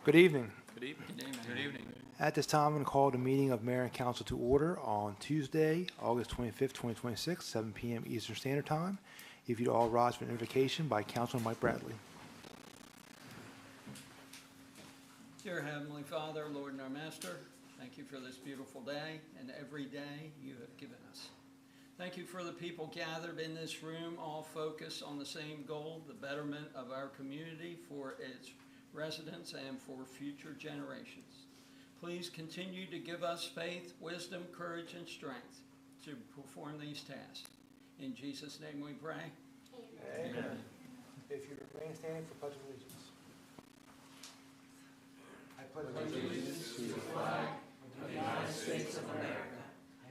Good evening. Good evening. Good evening. At this time, I'm going to call the meeting of Mayor and Council to order on Tuesday, August 25th, 2026, 7 p.m. Eastern Standard Time. If you'd all rise for an invocation by Councilman Mike Bradley. Dear Heavenly Father, Lord and our Master, thank you for this beautiful day and every day you have given us. Thank you for the people gathered in this room, all focused on the same goal, the betterment of our community for its residents and for future generations. Please continue to give us faith, wisdom, courage, and strength to perform these tasks. In Jesus' name we pray. Amen. If you remain standing for Pledge of Allegiance. I pledge allegiance to the flag of the United States of America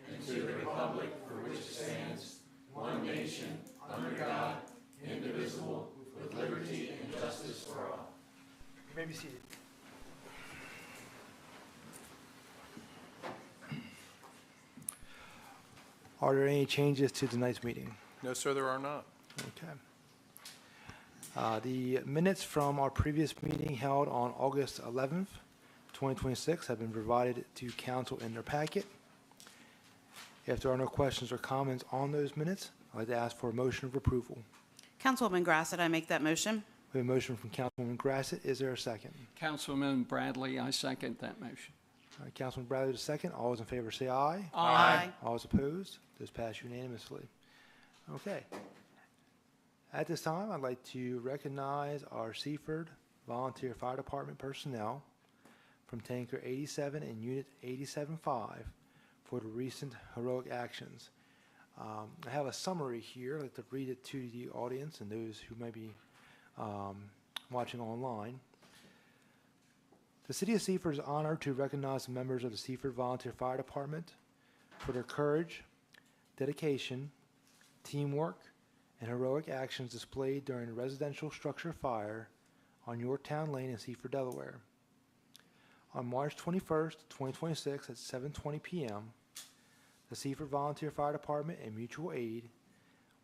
and to the republic for which it stands, one nation, under God, indivisible, with liberty and justice for all. You may be seated. Are there any changes to tonight's meeting? No, sir, there are not. Okay. The minutes from our previous meeting held on August 11th, 2026 have been provided to council in their packet. If there are no questions or comments on those minutes, I'd like to ask for a motion of approval. Councilwoman Grassett, I make that motion. We have a motion from Councilwoman Grassett. Is there a second? Councilman Bradley, I second that motion. All right, Councilman Bradley, the second. All those in favor say aye. Aye. All those opposed? Those pass unanimously. Okay. At this time, I'd like to recognize our Seaford Volunteer Fire Department personnel from Tanker 87 and Unit 87-5 for the recent heroic actions. I have a summary here. I'd like to read it to the audience and those who may be watching online. The City of Seaford is honored to recognize the members of the Seaford Volunteer Fire Department for their courage, dedication, teamwork, and heroic actions displayed during a residential structure fire on Yorktown Lane in Seaford, Delaware. On March 21st, 2026 at 7:20 p.m., the Seaford Volunteer Fire Department and Mutual Aid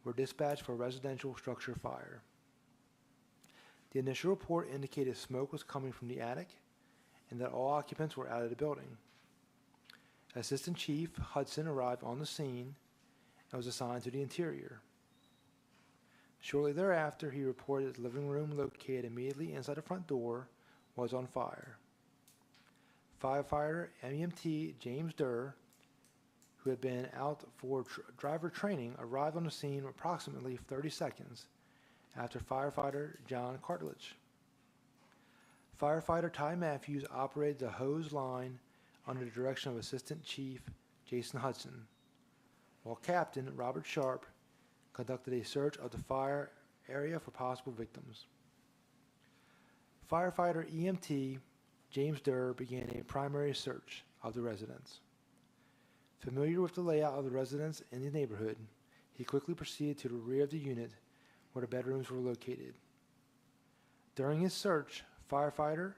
were dispatched for a residential structure fire. The initial report indicated smoke was coming from the attic and that all occupants were out of the building. Assistant Chief Hudson arrived on the scene and was assigned to the interior. Shortly thereafter, he reported the living room located immediately inside the front door was on fire. Firefighter MEMT James Durr, who had been out for driver training, arrived on the scene approximately 30 seconds after firefighter John Cartledge. Firefighter Ty Matthews operated the hose line under the direction of Assistant Chief Jason Hudson, while Captain Robert Sharp conducted a search of the fire area for possible victims. Firefighter EMT James Durr began a primary search of the residence. Familiar with the layout of the residence in the neighborhood, he quickly proceeded to the rear of the unit where the bedrooms were located. During his search, firefighter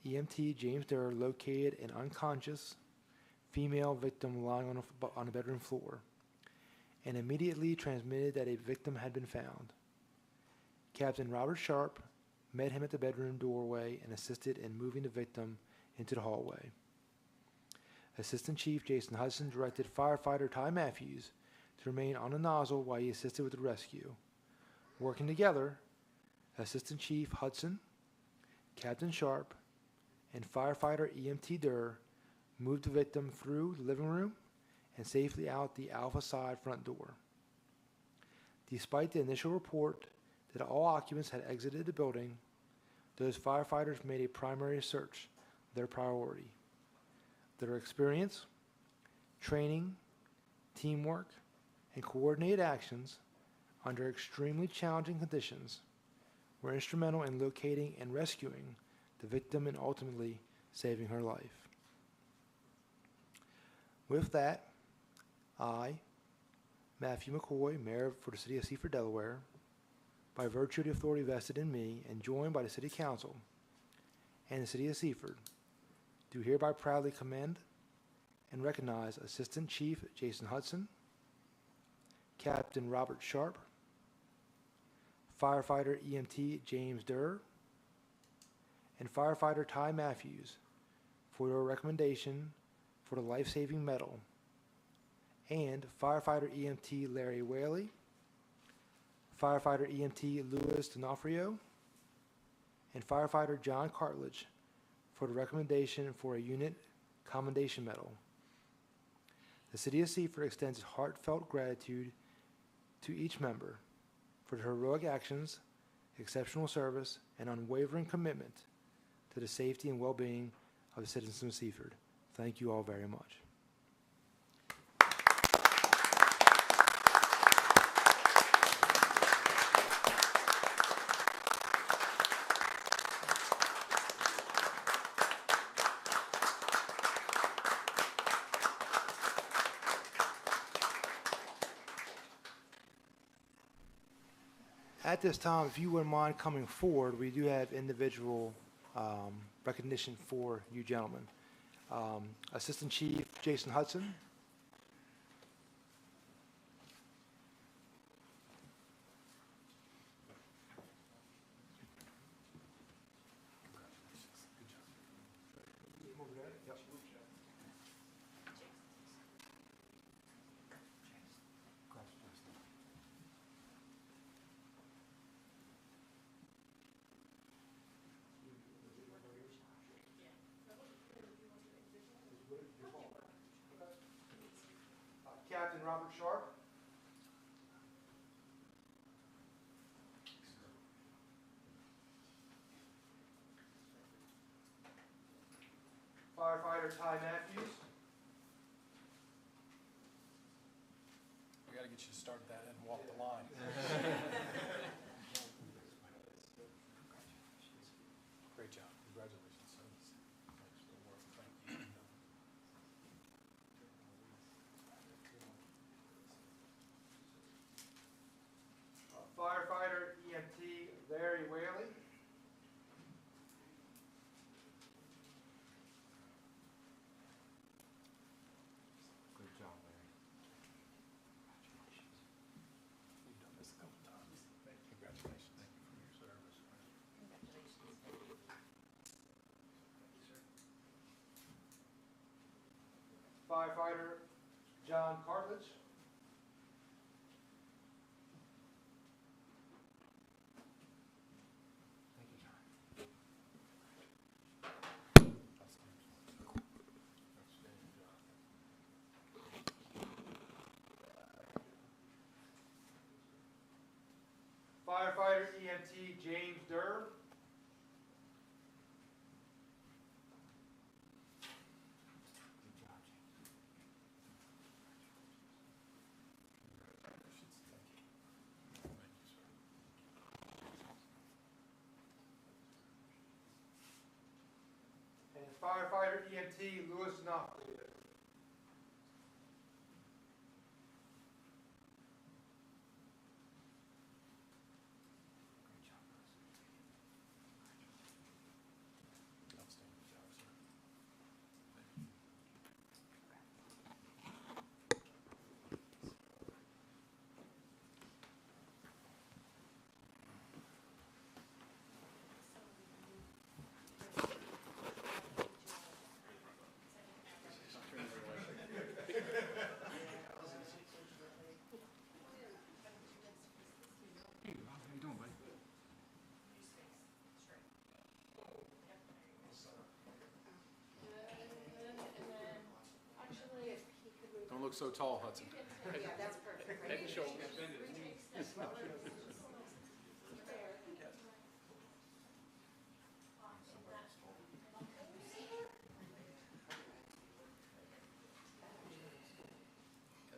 EMT James Durr located an unconscious female victim lying on the bedroom floor and immediately transmitted that a victim had been found. Captain Robert Sharp met him at the bedroom doorway and assisted in moving the victim into the hallway. Assistant Chief Jason Hudson directed firefighter Ty Matthews to remain on the nozzle while he assisted with the rescue. Working together, Assistant Chief Hudson, Captain Sharp, and firefighter EMT Durr moved the victim through the living room and safely out the Alpha side front door. Despite the initial report that all occupants had exited the building, those firefighters made a primary search their priority. Their experience, training, teamwork, and coordinated actions under extremely challenging conditions were instrumental in locating and rescuing the victim and ultimately saving her life. With that, I, Matthew McCoy, Mayor for the City of Seaford, Delaware, by virtue of the authority vested in me and joined by the City Council and the City of Seaford, do hereby proudly commend and recognize Assistant Chief Jason Hudson, Captain Robert Sharp, Firefighter EMT James Durr, and firefighter Ty Matthews for your recommendation for the life-saving medal, and firefighter EMT Larry Whaley, firefighter EMT Louis D'Onofrio, and firefighter John Cartledge for the recommendation for a unit commendation medal. The City of Seaford extends heartfelt gratitude to each member for their heroic actions, exceptional service, and unwavering commitment to the safety and well-being of the citizens of Seaford. Thank you all very much. At this time, if you wouldn't mind coming forward, we do have individual recognition for you gentlemen. Assistant Chief Jason Hudson. Captain Robert Sharp. Firefighter Ty Matthews. We got to get you to start that and walk the line. Great job. Congratulations, sir. Thanks for the work. Thank you. Firefighter EMT Larry Whaley. Great job, Larry. You've done this a couple times. Congratulations. Thank you for your service. Firefighter John Cartledge. Firefighter EMT James Durr. And firefighter EMT Louis D'Onofrio. Outstanding job, sir. Don't look so tall, Hudson. Yeah, that's perfect. Head and shoulders. Yeah,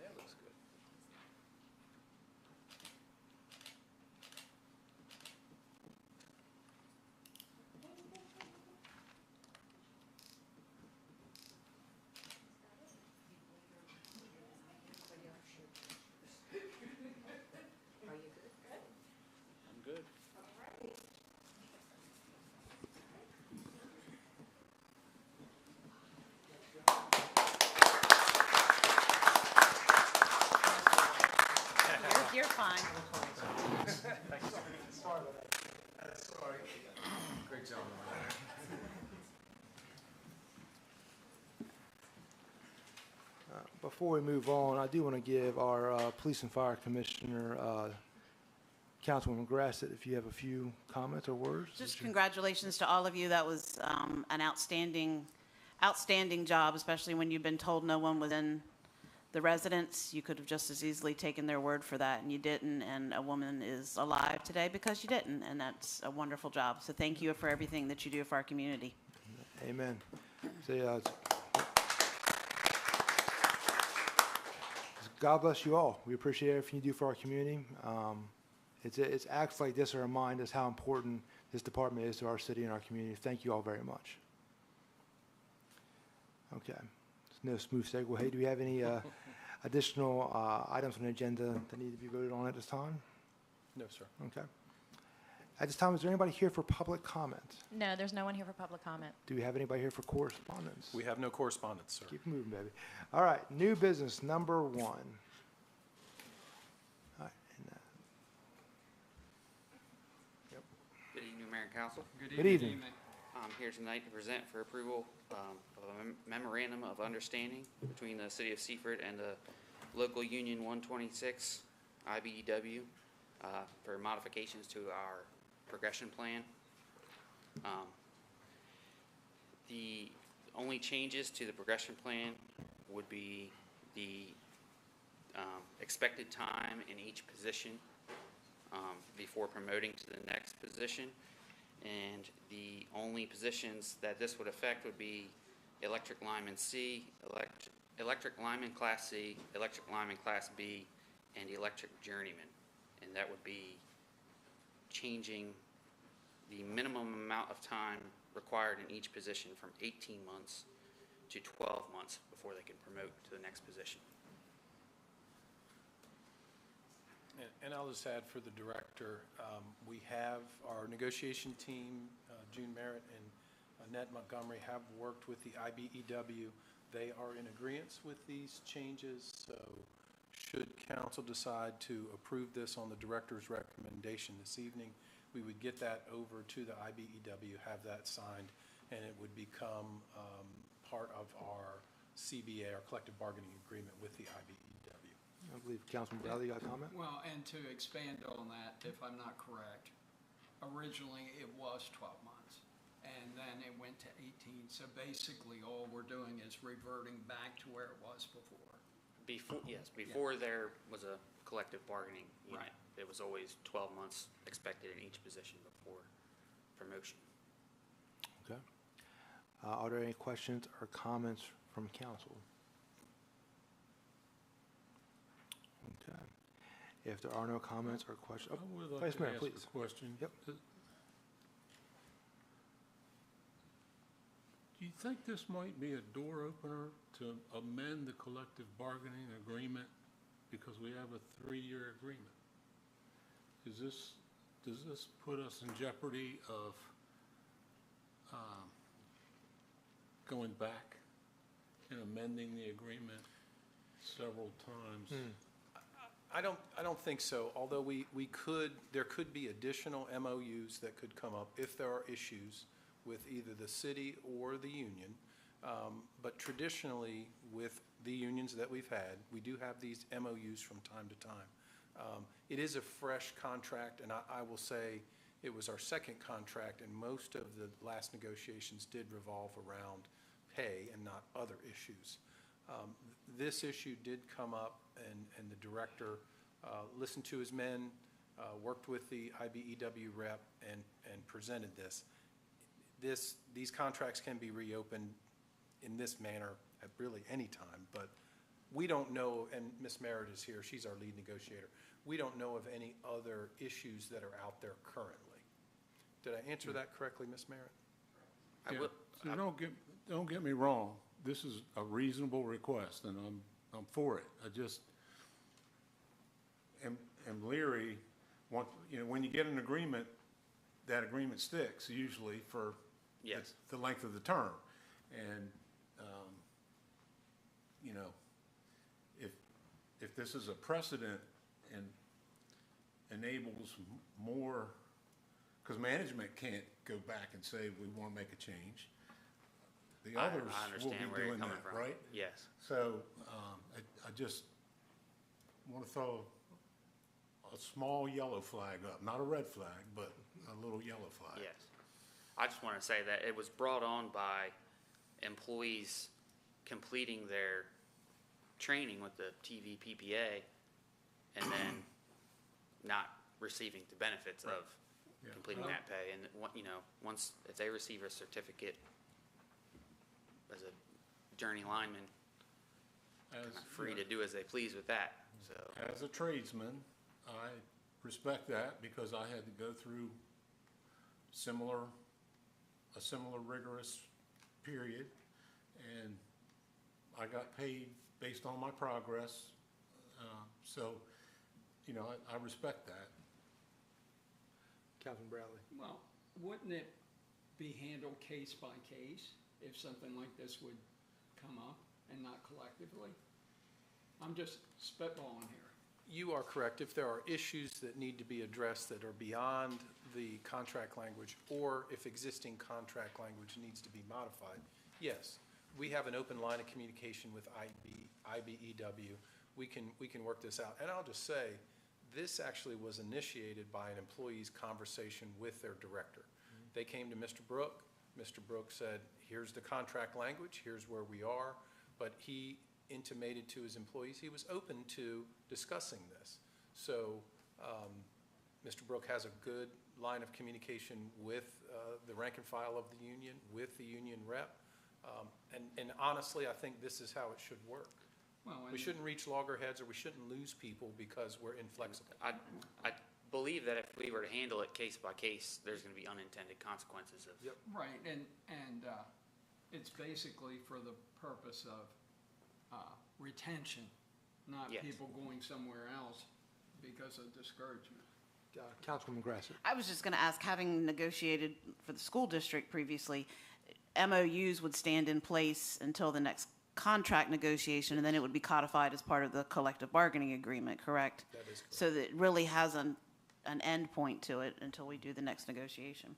that looks good. Are you good? Before we move on, I do want to give our Police and Fire Commissioner, Councilwoman Grassett, if you have a few comments or words. Just congratulations to all of you. That was an outstanding job, especially when you've been told no one was in the residence. You could have just as easily taken their word for that, and you didn't, and a woman is alive today because you didn't, and that's a wonderful job. So thank you for everything that you do for our community. Amen. So, God bless you all. We appreciate everything you do for our community. It's acts like this that remind us how important this department is to our city and our community. Thank you all very much. Okay. No smooth segue. Hey, do we have any additional items on the agenda that need to be voted on at this time? No, sir. Okay. At this time, is there anybody here for public comment? No, there's no one here for public comment. Do we have anybody here for correspondence? We have no correspondence, sir. Keep moving, baby. All right, new business number 1. All right, Good evening, Mayor and Council. Good evening. I'm here tonight to present for approval of a memorandum of understanding between the City of Seaford and the local Union 126 IBEW for modifications to our progression plan. The only changes to the progression plan would be the expected time in each position before promoting to the next position. And the only positions that this would affect would be electric lineman C, electric lineman class C, electric lineman class B, and electric journeyman. And that would be changing the minimum amount of time required in each position from 18 months to 12 months before they can promote to the next position. And I'll just add for the director, we have our negotiation team, June Merritt and Annette Montgomery, have worked with the IBEW. They are in agreement with these changes, so should council decide to approve this on the director's recommendation this evening, we would get that over to the IBEW, have that signed, and it would become part of our CBA, our collective bargaining agreement with the IBEW. I believe Councilman Bradley got a comment. Well, and to expand on that, if I'm not correct, originally it was 12 months, and then it went to 18. So basically, all we're doing is reverting back to where it was before. Before there was a collective bargaining unit. Right. It was always 12 months expected in each position before promotion. Okay. Are there any questions or comments from council? Okay. If there are no comments or questions, I would like Vice to Mayor, ask please. a question. Yep. Do you think this might be a door opener to amend the collective bargaining agreement because we have a 3-year agreement? Does this put us in jeopardy of going back and amending the agreement several times? I don't think so, although there could be additional MOUs that could come up if there are issues with either the city or the union. But traditionally, with the unions that we've had, we do have these MOUs from time to time. It is a fresh contract, and I will say it was our second contract, and most of the last negotiations did revolve around pay and not other issues. This issue did come up, and the director listened to his men, worked with the IBEW rep, and presented this. These contracts can be reopened in this manner at really any time, but we don't know, and Ms. Merritt is here, she's our lead negotiator. We don't know of any other issues that are out there currently. Did I answer that correctly, Ms. Merritt? So don't get me wrong. This is a reasonable request, and I'm for it. I just am leery. When you get an agreement, that agreement sticks usually for the length of the term, and if this is a precedent and enables more, because management can't go back and say we want to make a change. The others I will understand be where you're doing coming that, from. right? Yes. So I just want to throw a small yellow flag up, not a red flag, but a little yellow flag. Yes. I just want to say that it was brought on by employees completing their training with the TV PPA and then not receiving the benefits of Yeah. completing that pay. And, you know, once, if they receive a certificate as a journey lineman, As, free to do as they please with that, so. as a tradesman, I respect that because I had to go through a similar rigorous period, and I got paid based on my progress. So, you know, I respect that. Councilman Bradley. Well, wouldn't it be handled case by case if something like this would come up and not collectively? I'm just spitballing here. You are correct. If there are issues that need to be addressed that are beyond the contract language, or if existing contract language needs to be modified, yes, we have an open line of communication with IBEW. We can work this out. And I'll just say, this actually was initiated by an employee's conversation with their director. They came to Mr. Brook. Mr. Brook said, here's the contract language, here's where we are, but he intimated to his employees he was open to discussing this. So Mr. Brook has a good line of communication with the rank and file of the union, with the union rep, and honestly, I think this is how it should work. Well, We shouldn't reach loggerheads, or we shouldn't lose people because we're inflexible. I believe that if we were to handle it case by case, there's going to be unintended consequences of. Yep. Right, and it's basically for the purpose of retention, not Yes. people going somewhere else because of discouragement. Councilwoman Grassett. I was just going to ask, having negotiated for the school district previously, MOUs would stand in place until the next contract negotiation, and then it would be codified as part of the collective bargaining agreement, correct? That is correct. So that it really has an end point to it until we do the next negotiation.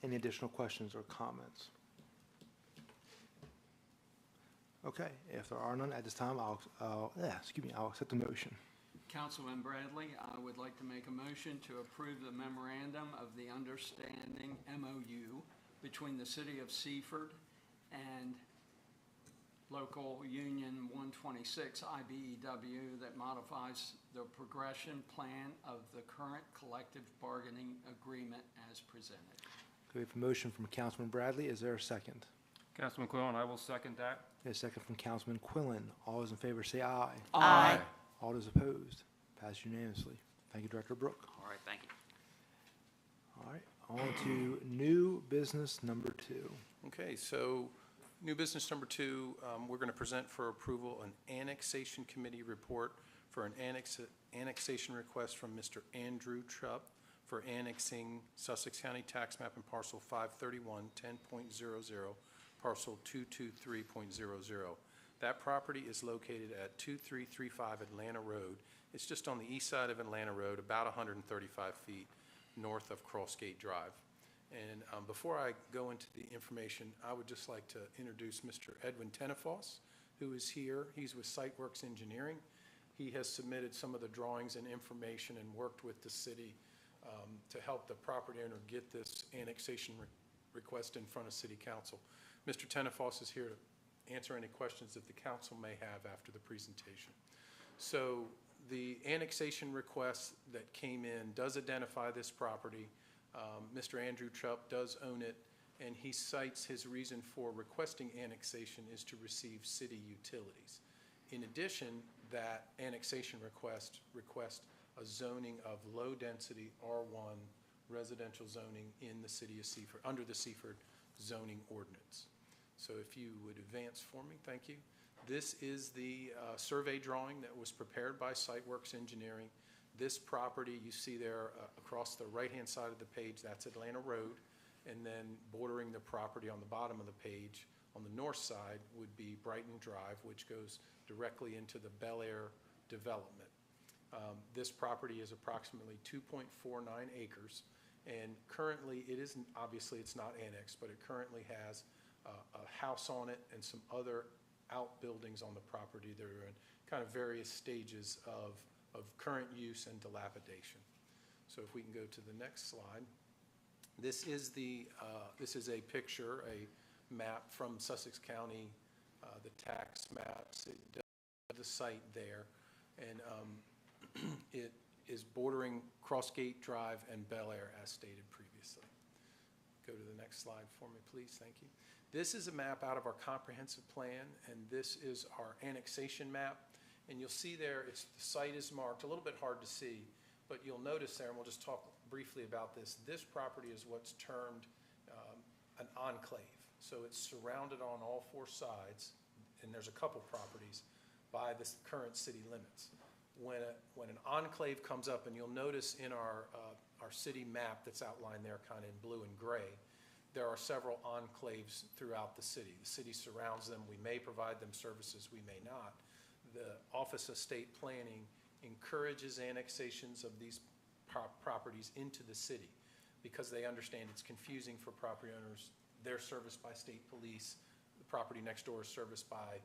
Any additional questions or comments? Okay, if there are none at this time, I'll accept the motion. Councilman Bradley, I would like to make a motion to approve the memorandum of the understanding MOU between the city of Seaford and local union 126 IBEW that modifies the progression plan of the current collective bargaining agreement as presented. We have a motion from Councilman Bradley. Is there a second? Councilman Quillen, I will second that. A second from Councilman Quillen. All those in favor say aye. Aye. All those opposed? Passed unanimously. Thank you, Director Brooke. All right, thank you. All right, on to new business number 2. Okay, so new business number 2, we're going to present for approval an annexation committee report for an annexation request from Mr. Andrew Chubb for annexing Sussex County Tax Map and Parcel 531, 10.00, Parcel 223.00. That property is located at 2335 Atlanta Road. It's just on the east side of Atlanta Road, about 135 feet north of Crossgate Drive. And before I go into the information, I would just like to introduce Mr. Edwin Tenefos, who is here. He's with SiteWorks Engineering. He has submitted some of the drawings and information and worked with the city to help the property owner get this annexation request in front of City Council. Mr. Tenefos is here to answer any questions that the council may have after the presentation. So the annexation request that came in does identify this property. Mr. Andrew Chubb does own it, and he cites his reason for requesting annexation is to receive city utilities. In addition, that annexation request a zoning of low-density R1 residential zoning in the city of Seaford, under the Seaford zoning ordinance. So if you would advance for me, thank you. This is the survey drawing that was prepared by SiteWorks Engineering. This property you see there across the right-hand side of the page, that's Atlanta Road, and then bordering the property on the bottom of the page on the north side would be Brighton Drive, which goes directly into the Bel Air development. This property is approximately 2.49 acres, and currently it isn't, obviously it's not annexed, but it currently has a house on it and some other outbuildings on the property that are in kind of various stages of current use and dilapidation. So if we can go to the next slide. This is a picture, a map from Sussex County, the tax maps. It does the site there, and it is bordering Crossgate Drive and Bel Air as stated previously. Go to the next slide for me, please. Thank you. This is a map out of our comprehensive plan, and this is our annexation map. And you'll see there, the site is marked, a little bit hard to see, but you'll notice there, and we'll just talk briefly about this. This property is what's termed an enclave. So it's surrounded on all four sides, and there's a couple properties, by the current city limits. When an enclave comes up, and you'll notice in our city map that's outlined there kind of in blue and gray, there are several enclaves throughout the city. The city surrounds them. We may provide them services, we may not. The Office of State Planning encourages annexations of these properties into the city because they understand it's confusing for property owners. They're serviced by state police. The property next door is serviced by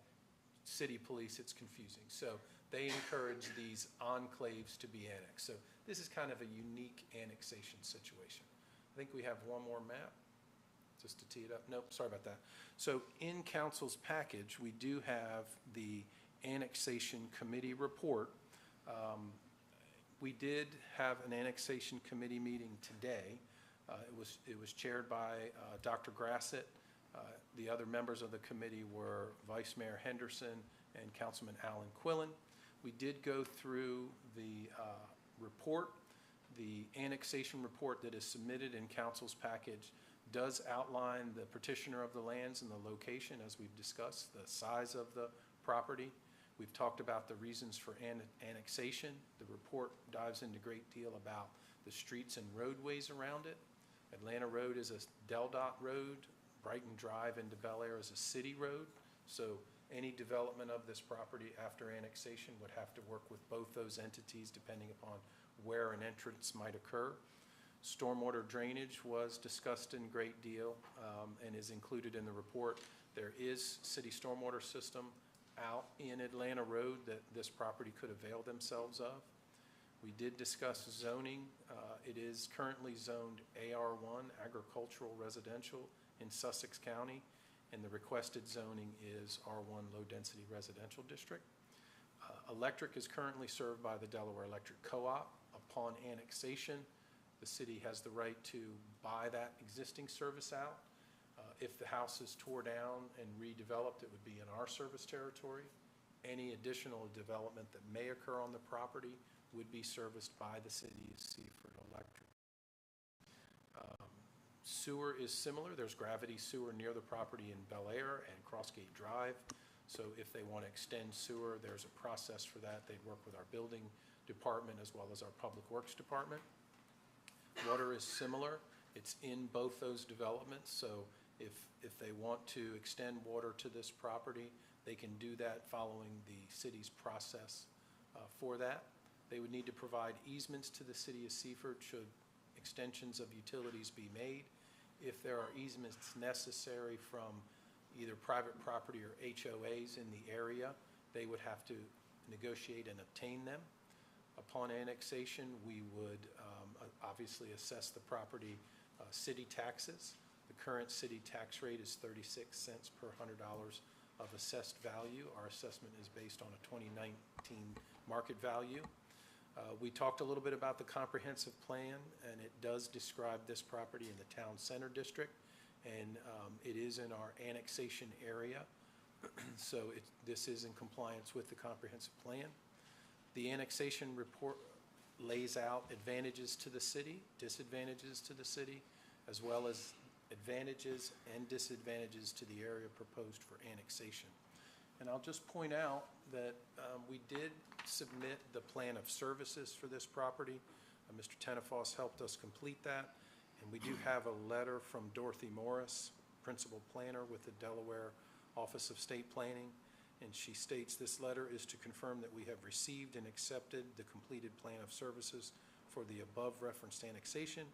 city police. It's confusing. So they encourage these enclaves to be annexed. So this is kind of a unique annexation situation. I think we have one more map. Just to tee it up. Nope, sorry about that. So in council's package, we do have the annexation committee report. We did have an annexation committee meeting today. It was chaired by Dr. Grassett. The other members of the committee were Vice Mayor Henderson and Councilman Alan Quillen. We did go through the report. The annexation report that is submitted in council's package does outline the petitioner of the lands and the location, as we've discussed, the size of the property. We've talked about the reasons for annexation. The report dives into a great deal about the streets and roadways around it. Atlanta Road is a DelDOT road. Brighton Drive into Bel Air is a city road. So any development of this property after annexation would have to work with both those entities depending upon where an entrance might occur. Stormwater drainage was discussed in great deal and is included in the report. There is city stormwater system out in Atlanta Road that this property could avail themselves of. We did discuss zoning. It is currently zoned AR1, agricultural residential, in Sussex County, and the requested zoning is R1, low density residential district. Electric is currently served by the Delaware Electric Co-op. Upon annexation, the city has the right to buy that existing service out. If the house is tore down and redeveloped, it would be in our service territory. Any additional development that may occur on the property would be serviced by the city of Seaford Electric. Sewer is similar. There's gravity sewer near the property in Bel Air and Crossgate Drive. So if they want to extend sewer, there's a process for that. They'd work with our building department as well as our public works department. Water is similar. It's in both those developments. So if they want to extend water to this property, they can do that following the city's process for that. They would need to provide easements to the city of Seaford should extensions of utilities be made. If there are easements necessary from either private property or HOAs in the area, they would have to negotiate and obtain them. Upon annexation, we would obviously assess the property city taxes. The current city tax rate is 36 cents per $100 of assessed value. Our assessment is based on a 2019 market value. We talked a little bit about the comprehensive plan, and it does describe this property in the town center district, and it is in our annexation area. So this is in compliance with the comprehensive plan. The annexation report lays out advantages to the city, disadvantages to the city, as well as advantages and disadvantages to the area proposed for annexation. And I'll just point out that we did submit the plan of services for this property. Mr. Tenefoss helped us complete that. And we do have a letter from Dorothy Morris, principal planner with the Delaware Office of State Planning. And she states this letter is to confirm that we have received and accepted the completed plan of services for the above referenced annexation.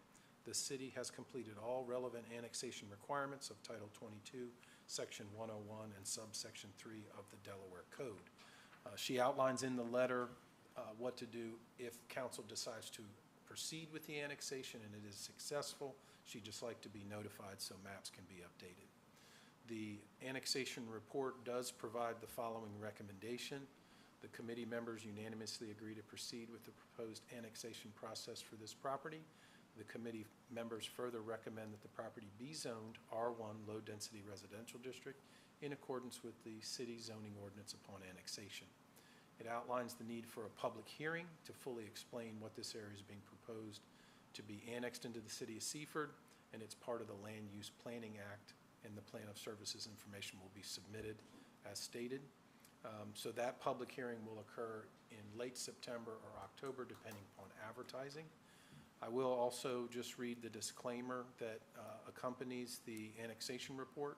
the city has completed all relevant annexation requirements of Title 22, Section 101, and subsection 3 of the Delaware Code. She outlines in the letter what to do if council decides to proceed with the annexation and it is successful. She'd just like to be notified so maps can be updated. The annexation report does provide the following recommendation. The committee members unanimously agree to proceed with the proposed annexation process for this property. The committee members further recommend that the property be zoned R1 low-density residential district in accordance with the city zoning ordinance upon annexation. It outlines the need for a public hearing to fully explain what this area is being proposed to be annexed into the city of Seaford, and it's part of the Land Use Planning Act, and the Plan of Services information will be submitted as stated. So that public hearing will occur in late September or October, depending upon advertising. I will also just read the disclaimer that accompanies the annexation report,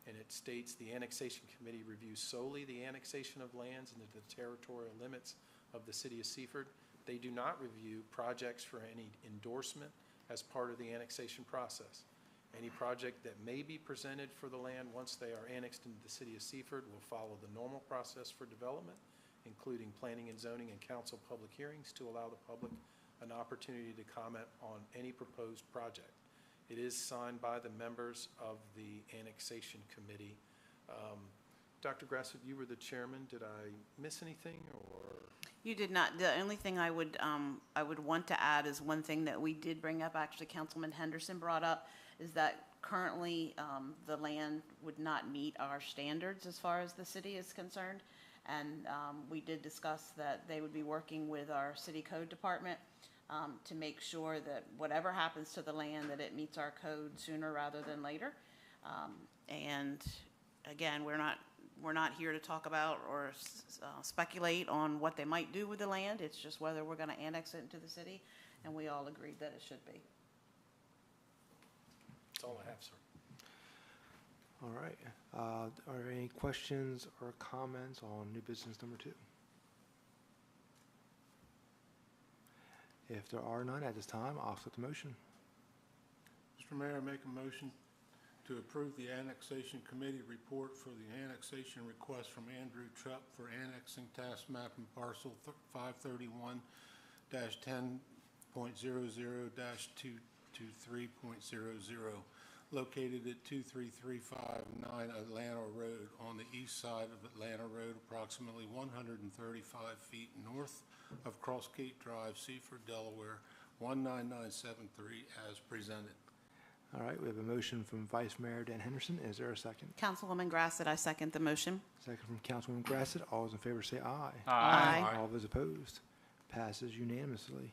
and it states the annexation committee reviews solely the annexation of lands into the territorial limits of the city of Seaford. They do not review projects for any endorsement as part of the annexation process. Any project that may be presented for the land once they are annexed into the city of Seaford will follow the normal process for development, including planning and zoning and council public hearings to allow the public an opportunity to comment on any proposed project. It is signed by the members of the annexation committee. Dr. Grassett, you were the chairman. Did I miss anything, or? You did not. The only thing I would want to add is one thing that we did bring up, actually Councilman Henderson brought up, is that currently the land would not meet our standards as far as the city is concerned. And we did discuss that they would be working with our city code department to make sure that whatever happens to the land, that it meets our code sooner rather than later. And again, we're not here to talk about or speculate on what they might do with the land. It's just whether we're going to annex it into the city, and we all agreed that it should be. That's all I have, sir. All right. Are there any questions or comments on new business number 2? If there are none at this time, I'll accept the motion. Mr. Mayor, I make a motion to approve the annexation committee report for the annexation request from Andrew Trupp for annexing task map and parcel 531-10.00-223.00, located at 23359 Atlanta Road on the east side of Atlanta Road, approximately 135 feet north of Crossgate Drive, Seaford, Delaware, 19973, as presented. All right, we have a motion from Vice Mayor Dan Henderson. Is there a second? Councilwoman Grassett, I second the motion. Second from Councilwoman Grassett. All those in favor say aye. Aye. All those opposed. Passes unanimously.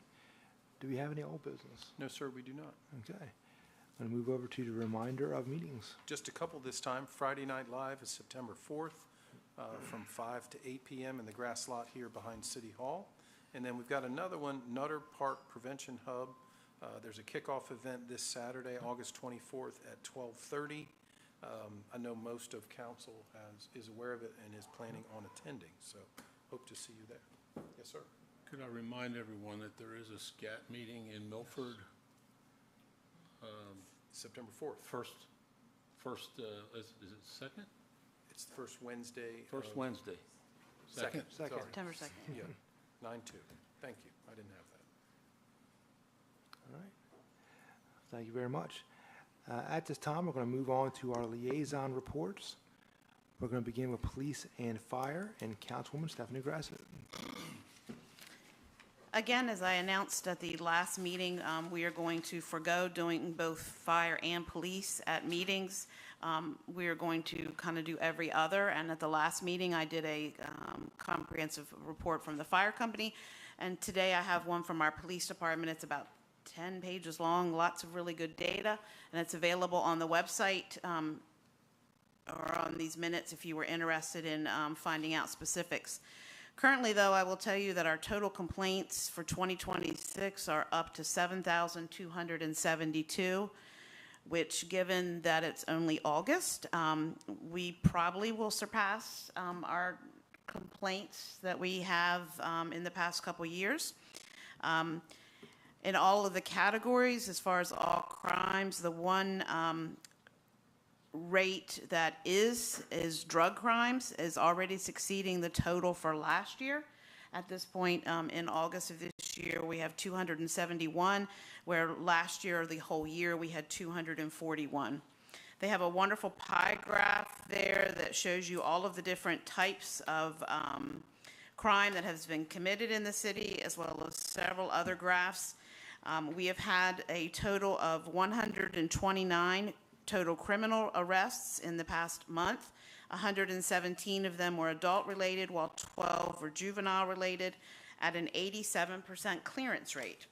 Do we have any old business? No, sir, we do not. Okay. I'm going to move over to the reminder of meetings. Just a couple this time. Friday Night Live is September 4th from 5 to 8 p.m. in the grass lot here behind City Hall. And then we've got another one, Nutter Park Prevention Hub. There's a kickoff event this Saturday, August 24th at 12:30. I know most of council is aware of it and is planning on attending, so hope to see you there. Yes, sir. Could I remind everyone that there is a SCAT meeting in Milford? September 4th. First, is it second? It's the first Wednesday. First Wednesday. Second. Second. Sorry. September 2nd. Yeah, 9/2. Thank you. I didn't have that. All right. Thank you very much. At this time, we're going to move on to our liaison reports. We're going to begin with police and fire, and Councilwoman Stephanie Grassett. Again, as I announced at the last meeting, we are going to forego doing both fire and police at meetings. We are going to kind of do every other, and at the last meeting, I did a comprehensive report from the fire company, and today I have one from our police department. It's about 10 pages long, lots of really good data, and it's available on the website or on these minutes if you were interested in finding out specifics. Currently, though, I will tell you that our total complaints for 2026 are up to 7,272, which, given that it's only August, we probably will surpass our complaints that we have in the past couple years. In all of the categories, as far as all crimes, the one rate that is drug crimes is already succeeding the total for last year. At this point, in August of this year, we have 271, where last year, the whole year, we had 241. They have a wonderful pie graph there that shows you all of the different types of crime that has been committed in the city, as well as several other graphs. We have had a total of 129 total criminal arrests in the past month. 117 of them were adult-related, while 12 were juvenile-related, at an 87% clearance rate.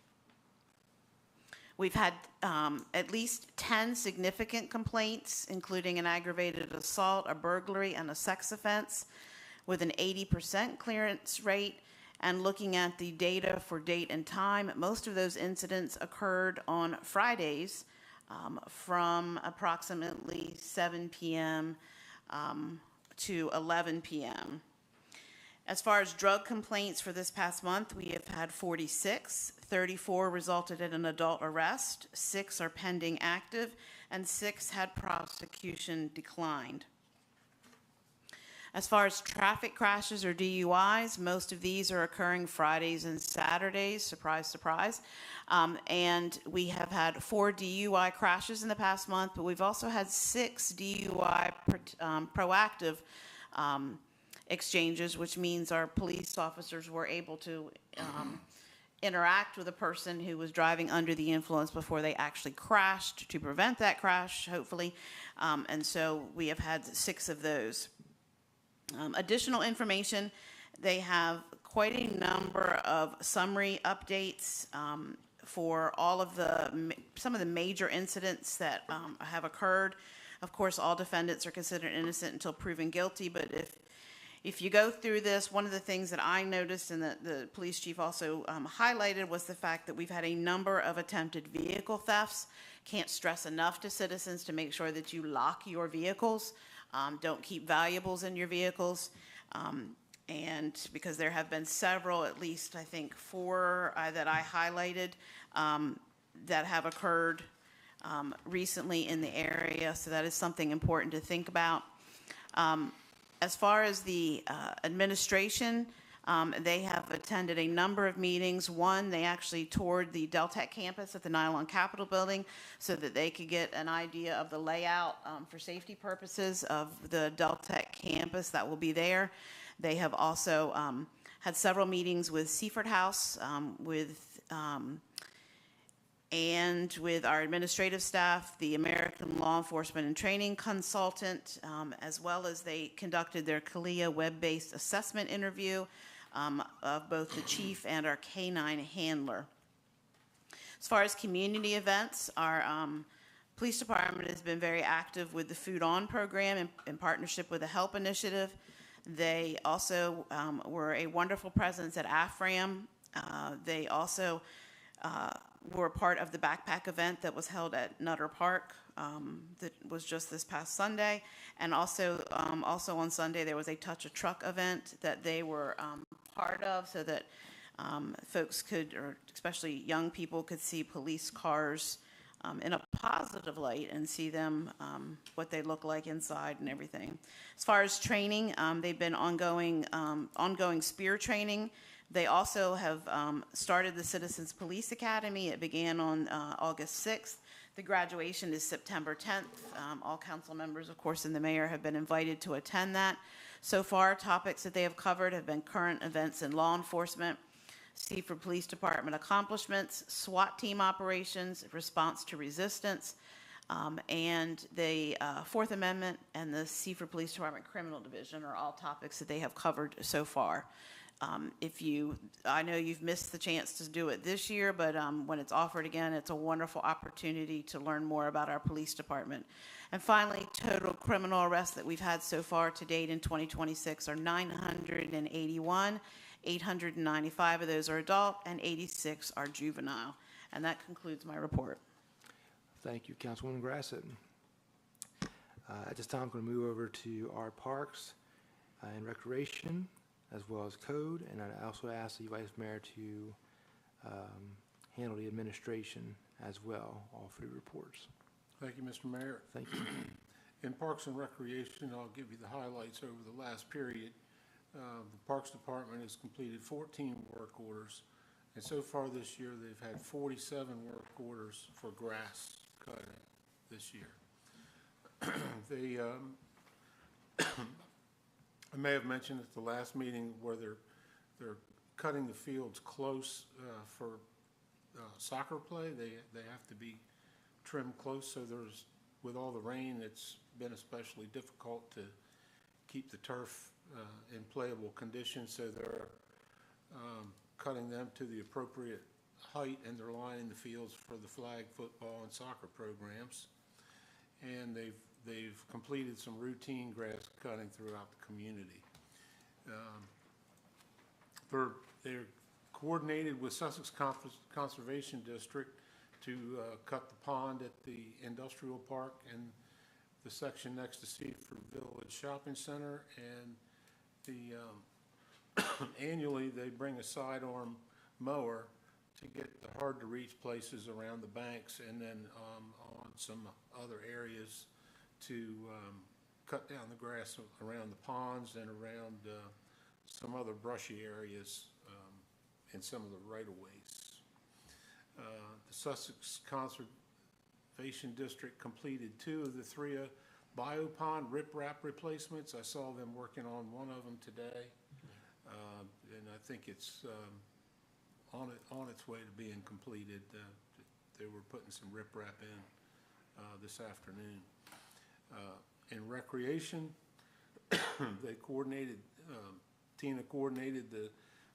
We've had at least 10 significant complaints, including an aggravated assault, a burglary, and a sex offense, with an 80% clearance rate. And looking at the data for date and time, most of those incidents occurred on Fridays from approximately 7 p.m. To 11 p.m. As far as drug complaints for this past month, we have had 46. 34 resulted in an adult arrest, 6 are pending active, and 6 had prosecution declined. As far as traffic crashes or DUIs, most of these are occurring Fridays and Saturdays, surprise, surprise. And we have had 4 DUI crashes in the past month, but we've also had 6 DUI proactive exchanges, which means our police officers were able to interact with a person who was driving under the influence before they actually crashed to prevent that crash, hopefully. And so we have had 6 of those. Additional information, they have quite a number of summary updates for all of some of the major incidents that have occurred. Of course, all defendants are considered innocent until proven guilty, but if you go through this, one of the things that I noticed and that the police chief also highlighted was the fact that we've had a number of attempted vehicle thefts. Can't stress enough to citizens to make sure that you lock your vehicles. Don't keep valuables in your vehicles. And because there have been several, at least I think 4 that I highlighted that have occurred recently in the area. So that is something important to think about. As far as the administration, they have attended a number of meetings. One, they actually toured the Deltec campus at the Nylon Capitol building so that they could get an idea of the layout for safety purposes of the Deltec campus that will be there. They have also had several meetings with Seaford House, and with our administrative staff, the American Law Enforcement and Training Consultant, as well as they conducted their CALIA web-based assessment interview of both the chief and our K-9 handler. As far as community events, our police department has been very active with the Food On program in partnership with the HELP initiative. They also were a wonderful presence at AFRAM. They also were part of the backpack event that was held at Nutter Park that was just this past Sunday. And also on Sunday, there was a Touch a Truck event that they were part of so that folks could, or especially young people, could see police cars in a positive light and see them, what they look like inside and everything. As far as training, they've been ongoing spear training. They also have started the Citizens Police Academy. It began on August 6th. The graduation is September 10th. All council members, of course, and the mayor have been invited to attend that. So far, topics that they have covered have been current events in law enforcement, Seaford Police Department accomplishments, SWAT team operations, response to resistance, and the Fourth Amendment and the Seaford Police Department Criminal Division are all topics that they have covered so far. I know you've missed the chance to do it this year, but when it's offered again, it's a wonderful opportunity to learn more about our police department. And finally, total criminal arrests that we've had so far to date in 2026 are 981. 895 of those are adult and 86 are juvenile. And that concludes my report. Thank you, Councilwoman Grassett. At this time, I'm going to move over to our parks and recreation, as well as code, and I also ask the Vice Mayor to handle the administration as well. All 3 reports. Thank you, Mr. Mayor. Thank you. In Parks and Recreation, I'll give you the highlights over the last period. The Parks Department has completed 14 work orders, and so far this year, they've had 47 work orders for grass cutting this year. They, I may have mentioned at the last meeting where they're cutting the fields close for soccer play. They have to be trimmed close, so with all the rain, it's been especially difficult to keep the turf in playable condition, so they're cutting them to the appropriate height, and they're lining the fields for the flag football and soccer programs. And they've completed some routine grass cutting throughout the community. They're coordinated with Sussex Conservation District to cut the pond at the industrial park and the section next to Seaford Village Shopping Center. And annually, they bring a sidearm mower to get the hard-to-reach places around the banks, and then on some other areas to cut down the grass around the ponds and around some other brushy areas in some of the right-of-ways. The Sussex Conservation District completed 2 of the 3 biopond riprap replacements. I saw them working on one of them today, and I think it's on its way to being completed. They were putting some riprap in this afternoon. In recreation, they coordinated, Tina coordinated the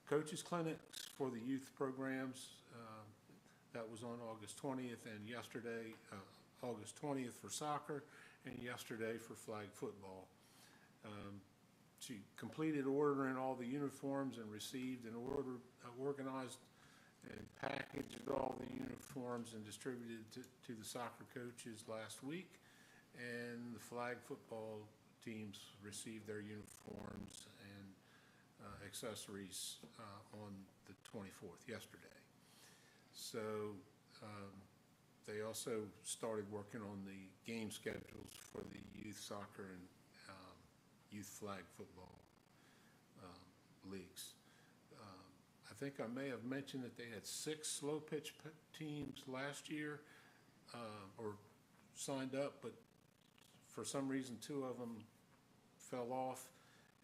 coaches clinics for the youth programs. That was on August 20th, and yesterday, August 20th for soccer, and yesterday for flag football. She completed ordering all the uniforms and received and organized and packaged all the uniforms and distributed to the soccer coaches last week. And the flag football teams received their uniforms and accessories on the 24th, yesterday. So they also started working on the game schedules for the youth soccer and youth flag football leagues. I think I may have mentioned that they had 6 slow pitch teams last year or signed up, but for some reason 2 of them fell off,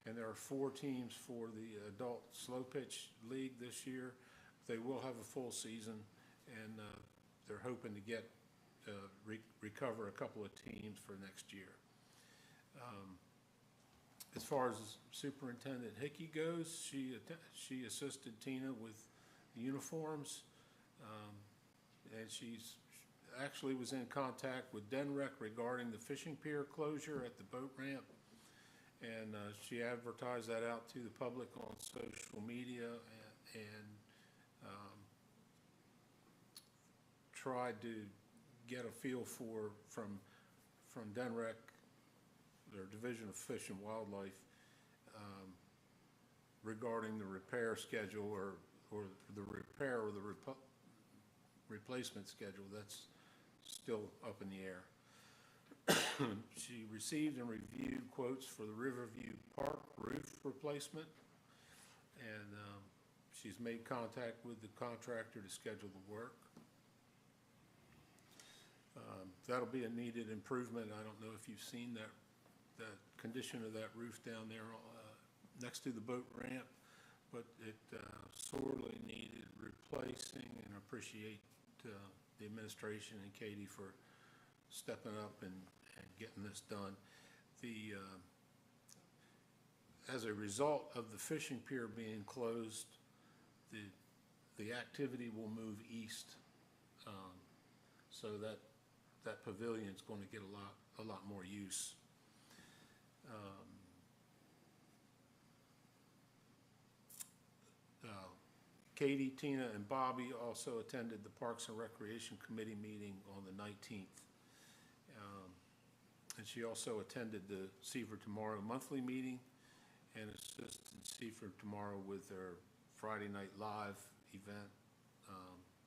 and there are 4 teams for the adult slow pitch league this year. They will have a full season, and they're hoping to get recover a couple of teams for next year. As far as Superintendent Hickey goes, she assisted Tina with the uniforms, and she's actually was in contact with DENREC regarding the fishing pier closure at the boat ramp, and she advertised that out to the public on social media and tried to get a feel from DENREC, their Division of Fish and Wildlife, regarding the repair schedule or the repair or the replacement schedule. That's still up in the air. She received and reviewed quotes for the Riverview Park roof replacement, and she's made contact with the contractor to schedule the work. That'll be a needed improvement. I don't know if you've seen that condition of that roof down there next to the boat ramp, but it sorely needed replacing, and I appreciate the administration and Katie for stepping up and getting this done. As a result of the fishing pier being closed, the activity will move east, so that pavilion's going to get a lot more use. Katie, Tina, and Bobby also attended the Parks and Recreation Committee meeting on the 19th. And she also attended the Seaford Tomorrow monthly meeting and assisted Seaford Tomorrow with their Friday Night Live event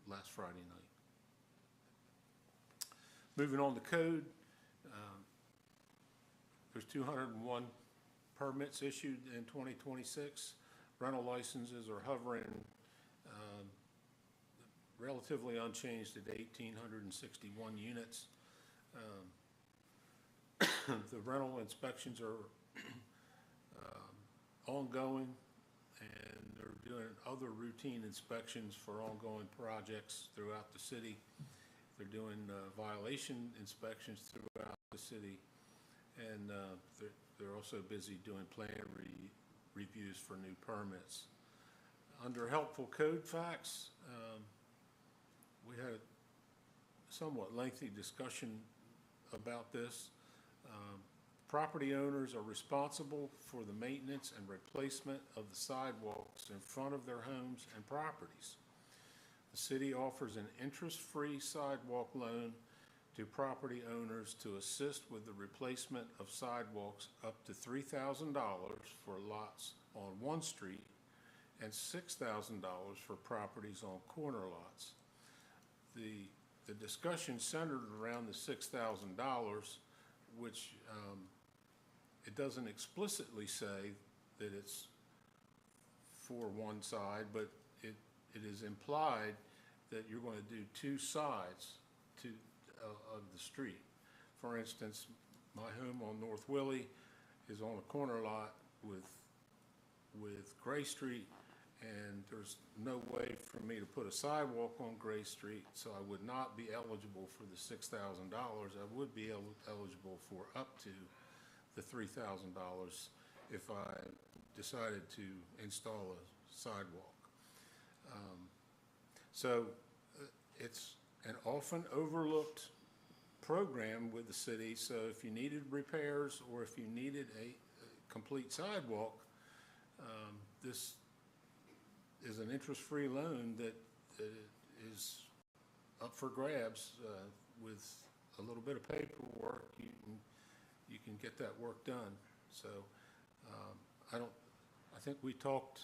last Friday night. Moving on to code, there's 201 permits issued in 2026. Rental licenses are hovering relatively unchanged at 1,861 units. The rental inspections are ongoing, and they're doing other routine inspections for ongoing projects throughout the city. They're doing violation inspections throughout the city, and they're also busy doing plan reviews for new permits. Under helpful code facts, we had a somewhat lengthy discussion about this. Property owners are responsible for the maintenance and replacement of the sidewalks in front of their homes and properties. The city offers an interest-free sidewalk loan to property owners to assist with the replacement of sidewalks up to $3,000 for lots on one street and $6,000 for properties on corner lots. The discussion centered around the $6,000, which it doesn't explicitly say that it's for one side, but it is implied that you're going to do two sides of the street. For instance, my home on North Willie is on a corner lot with Gray Street, and there's no way for me to put a sidewalk on Gray Street, so I would not be eligible for the $6,000. I would be eligible for up to the $3,000 if I decided to install a sidewalk. It's an often overlooked program with the city, so if you needed repairs or if you needed a complete sidewalk, this is an interest-free loan that is up for grabs. With a little bit of paperwork, you can get that work done. So I think we talked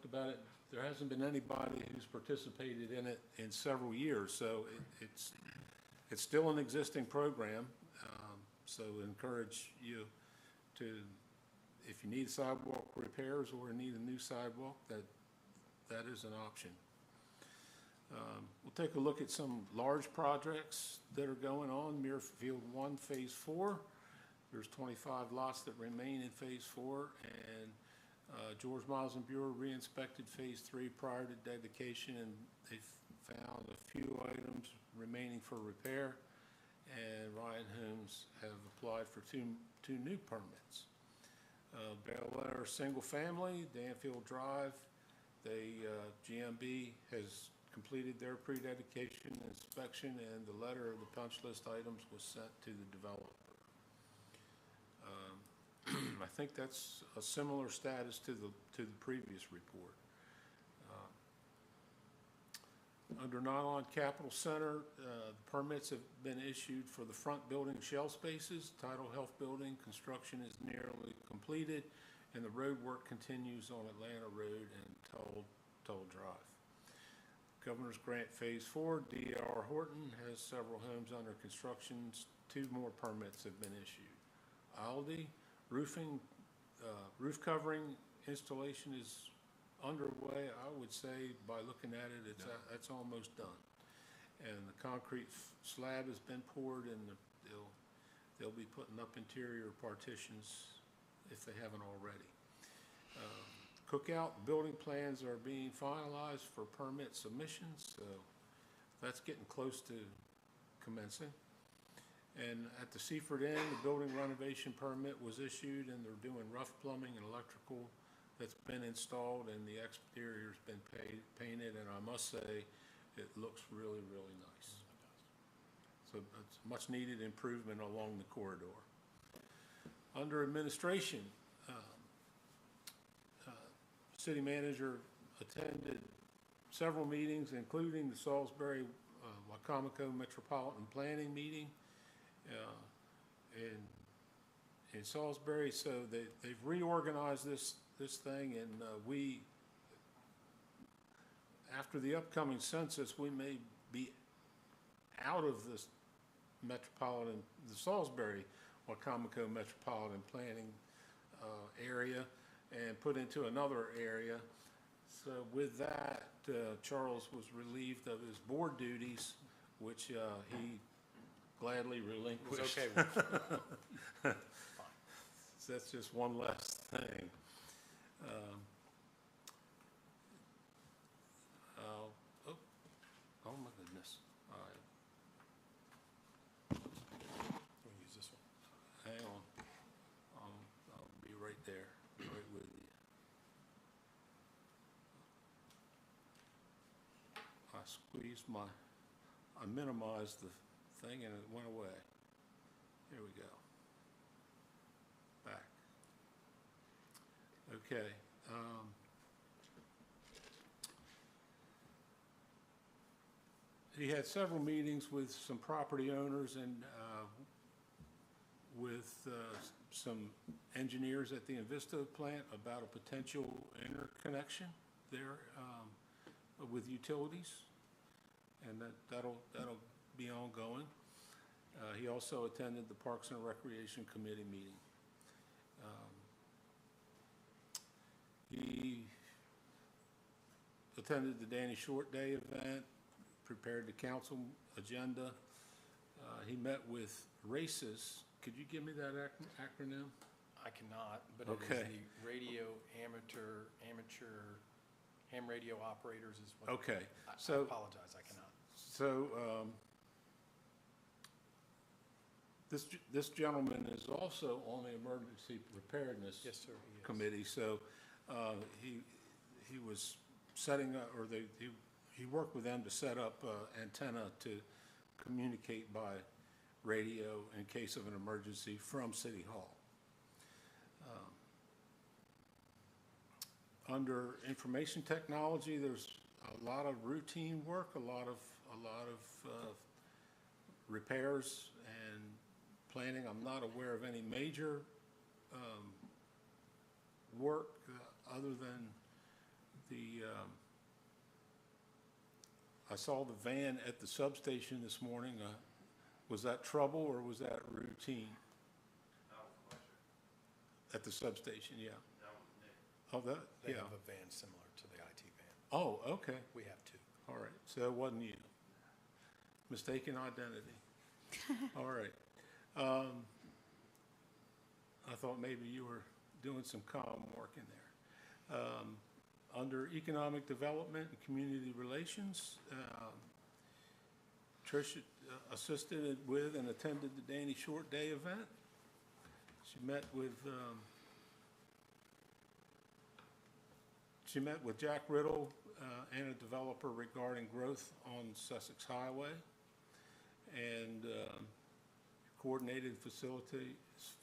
about it. There hasn't been anybody who's participated in it in several years, so it's still an existing program. So encourage you to, if you need sidewalk repairs or need a new sidewalk, that is an option. We'll take a look at some large projects that are going on. Muirfield 1, Phase 4. There's 25 lots that remain in Phase 4, and George Miles and Bureau re-inspected Phase 3 prior to dedication, and they found a few items remaining for repair, and Ryan Homes have applied for two new permits. Bel Air Single Family, Danfield Drive, GMB has completed their pre-dedication inspection, and the letter of the punch list items was sent to the developer. I think that's a similar status to the previous report. Under Nylon Capital Center, permits have been issued for the front building shell spaces. Tidal Health Building construction is nearly completed, and the road work continues on Atlanta Road and Toll Drive. Governor's Grant Phase 4, D.R. Horton has several homes under construction. 2 more permits have been issued. Aldi roofing, roof covering installation is underway. I would say by looking at it, it's almost done. And the concrete slab has been poured, and they'll be putting up interior partitions if they haven't already. Cookout building plans are being finalized for permit submissions, so that's getting close to commencing. And at the Seaford Inn, the building renovation permit was issued, and they're doing rough plumbing and electrical that's been installed, and the exterior's been painted, and I must say, it looks really, really nice. So it's much needed improvement along the corridor. Under administration, city manager attended several meetings, including the Salisbury Wacomico Metropolitan Planning meeting in Salisbury. So they've reorganized this thing, and we after the upcoming census, we may be out of this metropolitan, the Salisbury-Wacomico metropolitan planning area and put into another area. So with that, Charles was relieved of his board duties, which he gladly relinquished. Was okay with. So that's just one less thing. Oh my goodness. All right, We'll use this one. hang on. I'll be right there, right with you. I minimized the thing and it went away. Here we go. Back. Okay. He had several meetings with some property owners and with some engineers at the Invista plant about a potential interconnection there with utilities, and that'll be ongoing. He also attended the Parks and Recreation Committee meeting. He attended the Danny Short Day event, prepared the council agenda. He met with RACES. Could you give me that acronym? I cannot, but Okay. it is the Radio Amateur Ham Radio Operators is what. Okay, I so- apologize, I cannot. So this gentleman is also on the Emergency Preparedness Yes, sir, he is. Committee. So he was setting up, or he worked with them to set up antenna to communicate by radio in case of an emergency from City Hall. Under information technology, there's a lot of routine work, a lot of repairs and planning. I'm not aware of any major work other than I saw the van at the substation this morning. Was that trouble or was that routine? At the substation, yeah. Oh, that, They yeah. have a van similar to the IT van. Oh, okay. We have two. All right, so it wasn't you. Mistaken identity. All right. I thought maybe you were doing some comm work in there. Under Economic Development and Community Relations, Trish assisted with and attended the Danny Short Day event. She met with Jack Riddle and a developer regarding growth on Sussex Highway, and coordinated,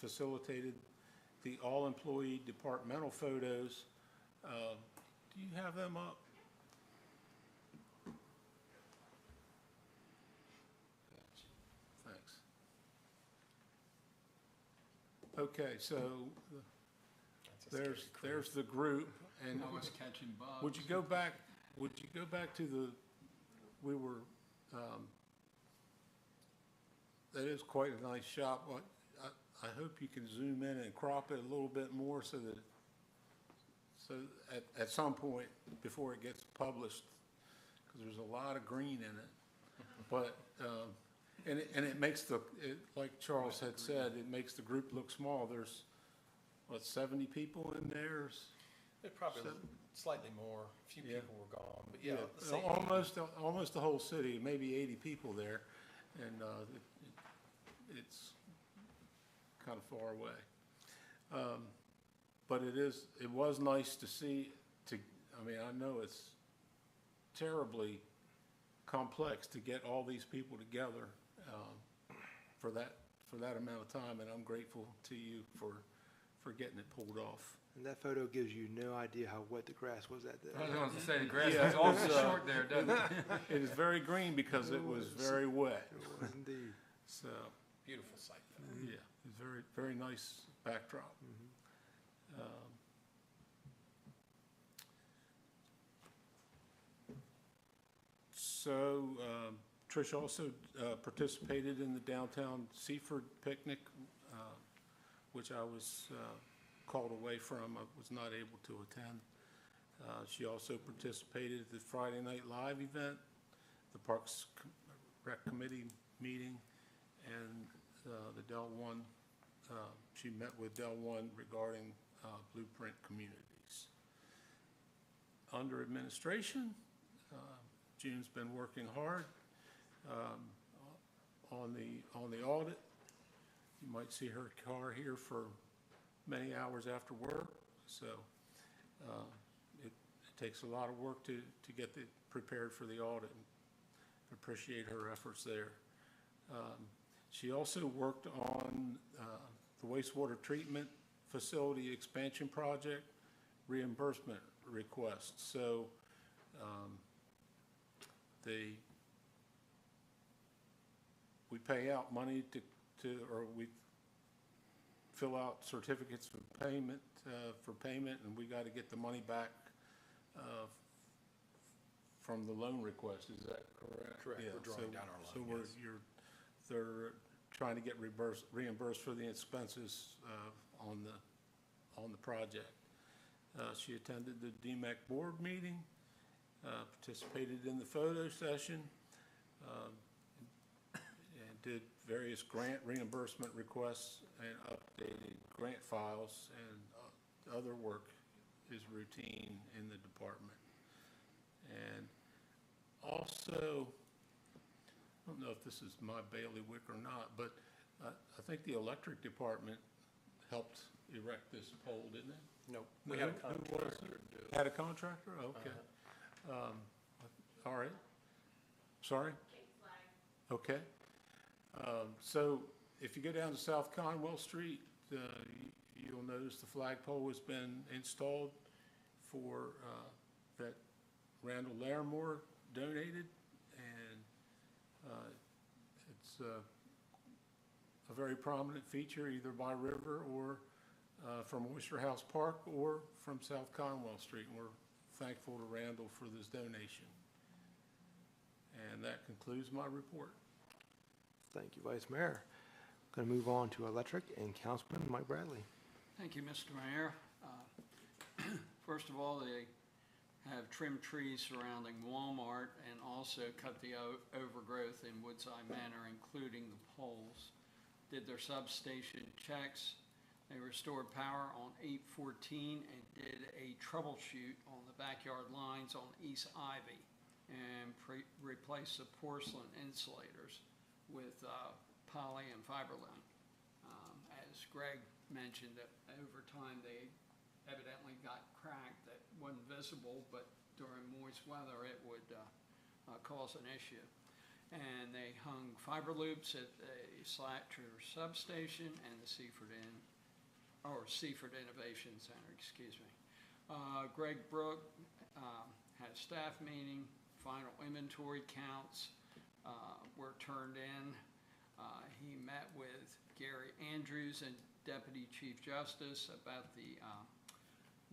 facilitated the all-employee departmental photos. Do you have them up? Thanks. Okay, so That's a scary there's the group, and I was catching bugs. would you go back to we were, that is quite a nice shop. I hope you can zoom in and crop it a little bit more so at some point before it gets published, because there's a lot of green in it. But, and it makes like Charles had said, it makes the group look small. There's, 70 people in there? It probably Seven. slightly more. A few Yeah. people were gone, but yeah. the So same- almost the whole city, maybe 80 people there, and it's kind of far away. But it was nice to see, I mean, I know it's terribly complex to get all these people together for that amount of time, and I'm grateful to you for getting it pulled off. And that photo gives you no idea how wet the grass was that day. I was going to say, the grass Yeah, is it awfully was, short there, doesn't it? It is very green because it was very wet. It was indeed. So, Beautiful site, though. yeah, it's very, very nice backdrop. So Trish also participated in the downtown Seaford picnic, which I was called away from. I was not able to attend. She also participated at the Friday Night Live event, the Parks Rec Committee meeting, and the Del One. She met with Del One regarding Blueprint Communities. Under administration, June's been working hard on the audit. You might see her car here for many hours after work, so it takes a lot of work to get prepared for the audit. I appreciate her efforts there. She also worked on the wastewater treatment facility expansion project reimbursement requests. So we pay out money or we fill out certificates of payment for payment, and we got to get the money back from the loan request. Is that correct? Correct. Yeah, We're drawing down our loan, yes. They're trying to get reimbursed for the expenses on the project. She attended the DMAC board meeting, participated in the photo session, and did various grant reimbursement requests and updated grant files, and other work is routine in the department. And also, I don't know if this is my bailiwick or not, but I think the electric department helped erect this pole, didn't it? No, we had a contractor do it. Had a contractor? Okay. All right. Sorry? Okay. So if you go down to South Conwell Street, you'll notice the flagpole has been installed for that Randall Larimore donated, and it's a very prominent feature either by river or from Oyster House Park or from South Conwell Street, and we're thankful to Randall for this donation. And that concludes my report. Thank you, Vice Mayor. Going to move on to electric and Councilman Mike Bradley. Thank you, Mr. Mayor. First of all, they have trimmed trees surrounding Walmart and also cut the overgrowth in Woodside Manor, including the poles. Did their substation checks. They restored power on 814 and did a troubleshoot on the backyard lines on East Ivy and replaced the porcelain insulators with poly and fiberline. As Greg mentioned, over time they evidently got cracked that wasn't visible, but during moist weather it would cause an issue. And they hung fiber loops at the Slatcher substation and the Seaford Innovation Center, excuse me. Greg Brook had a staff meeting. Final inventory counts were turned in. He met with Gary Andrews and Deputy Chief Justice about the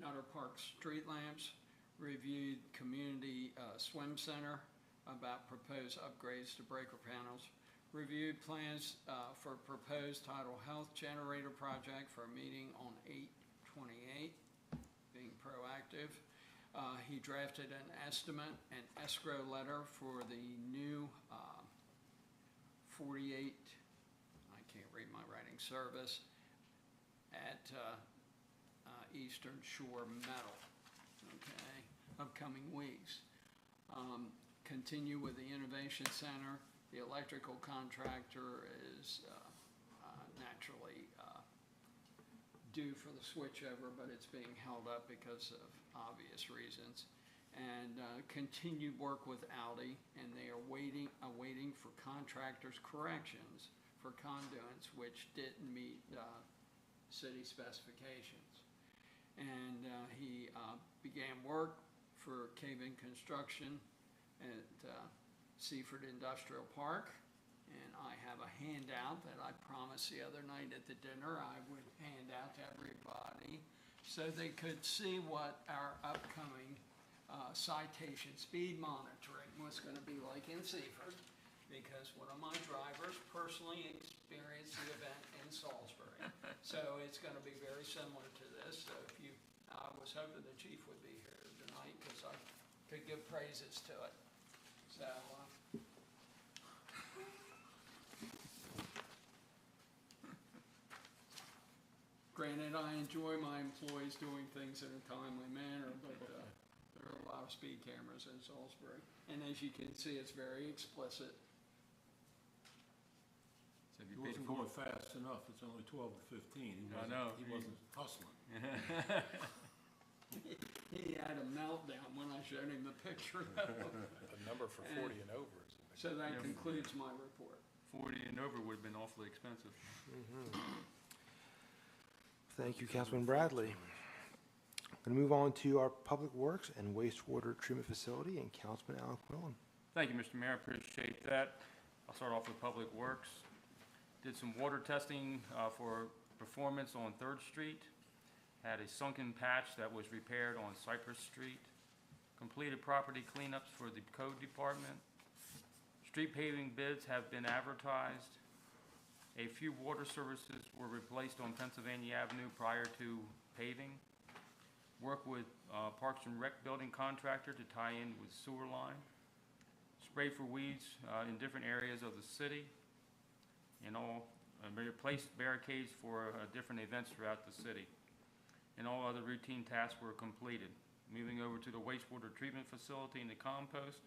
Nutter Park street lamps, reviewed community swim center about proposed upgrades to breaker panels, reviewed plans for proposed tidal health generator project for a meeting on 8/28, being proactive. He drafted an estimate and escrow letter for the new 48, I can't read my writing, service at Eastern Shore Metal, okay, upcoming weeks. Continue with the Innovation Center. The electrical contractor is naturally due for the switchover, but it's being held up because of obvious reasons. And continued work with Audi, and they are awaiting for contractors' corrections for conduits which didn't meet city specifications. And he began work for cave-in construction at Seaford Industrial Park. And I have a handout that I promised the other night at the dinner I would hand out to everybody so they could see what our upcoming citation, speed monitoring was gonna be like in Seaford, because one of my drivers personally experienced the event in Salisbury. So it's gonna be very similar to this, so if you, I was hoping the chief would be here tonight, because I could give praises to it. So, granted, I enjoy my employees doing things in a timely manner, but there are a lot of speed cameras in Salisbury. And as you can see, it's very explicit. So if He you paid wasn't for going fast enough, it's only 12 to 15. I know. He wasn't hustling. He had a meltdown when I showed him the picture. A number for 40 and over is a big. So that concludes my report. 40 and over would have been awfully expensive. Thank you, Councilman Bradley. I'm going to move on to our Public Works and Wastewater Treatment Facility and Councilman Alan Quillen. Thank you, Mr. Mayor, I appreciate that. I'll start off with Public Works. Did some water testing for performance on 3rd Street. Had a sunken patch that was repaired on Cypress Street. Completed property cleanups for the code department. Street paving bids have been advertised. A few water services were replaced on Pennsylvania Avenue prior to paving. Work with Parks and Rec building contractor to tie in with sewer line. Spray for weeds in different areas of the city. And all, replaced barricades for different events throughout the city. And all other routine tasks were completed. Moving over to the wastewater treatment facility and the compost.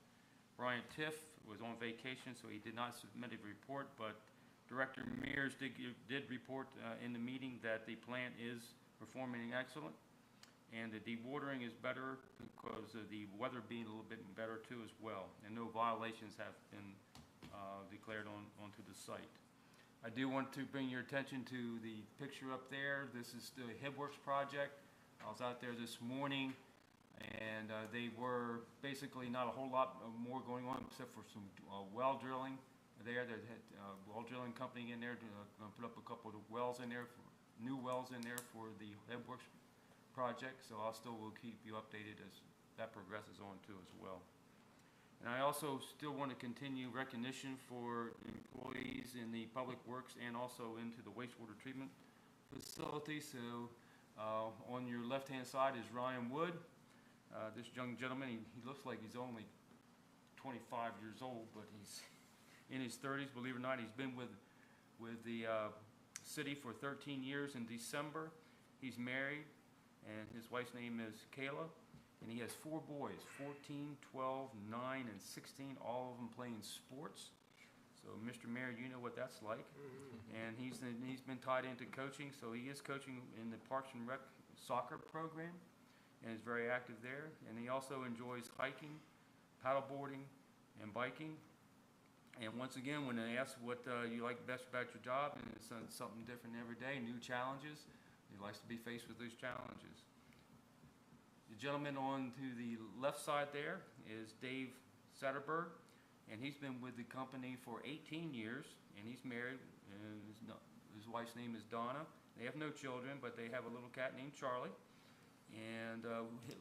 Brian Tiff was on vacation, so he did not submit a report, but Director Mears did report in the meeting that the plant is performing excellent, and the dewatering is better because of the weather being a little bit better too as well, and no violations have been declared onto the site. I do want to bring your attention to the picture up there. This is the Hibworks project. I was out there this morning, and they were basically not a whole lot more going on except for some well drilling there. They had a well drilling company in there to put up a couple of wells in there, new wells in there for the Hibworks project. So I'll still will keep you updated as that progresses on too as well. And I also still want to continue recognition for employees in the Public Works and also into the wastewater treatment facility. So on your left-hand side is Ryan Wood. This young gentleman, he looks like he's only 25 years old, but he's in his 30s, believe it or not. He's been with the city for 13 years in December. He's married, and his wife's name is Kayla. And he has 4 boys, 14, 12, 9, and 16, all of them playing sports. So, Mr. Mayor, you know what that's like. And he's been tied into coaching, so he is coaching in the Parks and Rec soccer program and is very active there. And he also enjoys hiking, paddleboarding, and biking. And once again, when they ask what you like best about your job, and it's something different every day, new challenges, he likes to be faced with those challenges. The gentleman on to the left side there is Dave Satterberg, and he's been with the company for 18 years, and he's married, and his wife's name is Donna. They have no children, but they have a little cat named Charlie. And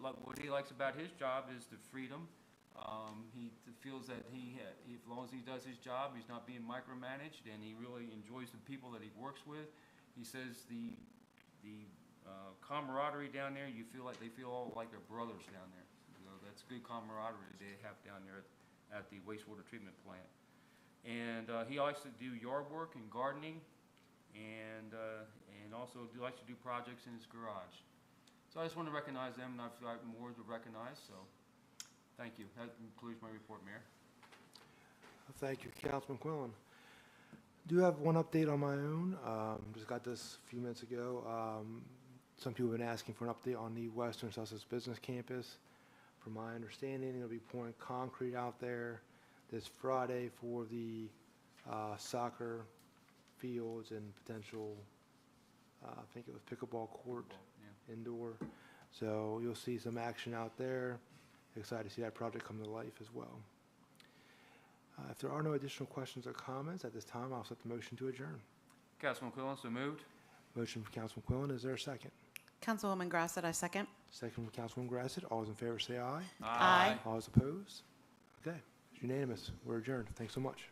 what he likes about his job is the freedom. He feels that as long as he does his job, he's not being micromanaged, and he really enjoys the people that he works with. He says the camaraderie down there, you feel like they feel all like they're brothers down there. So that's good camaraderie they have down there at the wastewater treatment plant. And he likes to do yard work and gardening, and also likes to do projects in his garage. So I just want to recognize them, and I've got more to recognize. So thank you. That concludes my report, Mayor. Thank you, Councilman Quillen. Do have one update on my own. Just got this a few minutes ago. Some people have been asking for an update on the Western Sussex Business Campus. From my understanding, they'll be pouring concrete out there this Friday for the soccer fields and potential, I think it was pickleball court, indoor. So you'll see some action out there. Excited to see that project come to life as well. If there are no additional questions or comments at this time, I'll set the motion to adjourn. Councilman Quillen, so moved. Motion from Councilman Quillen. Is there a second? Councilwoman Grassett, I second. Second from Councilwoman Grassett. All those in favor say aye. Aye. All those opposed? Okay, it's unanimous. We're adjourned. Thanks so much.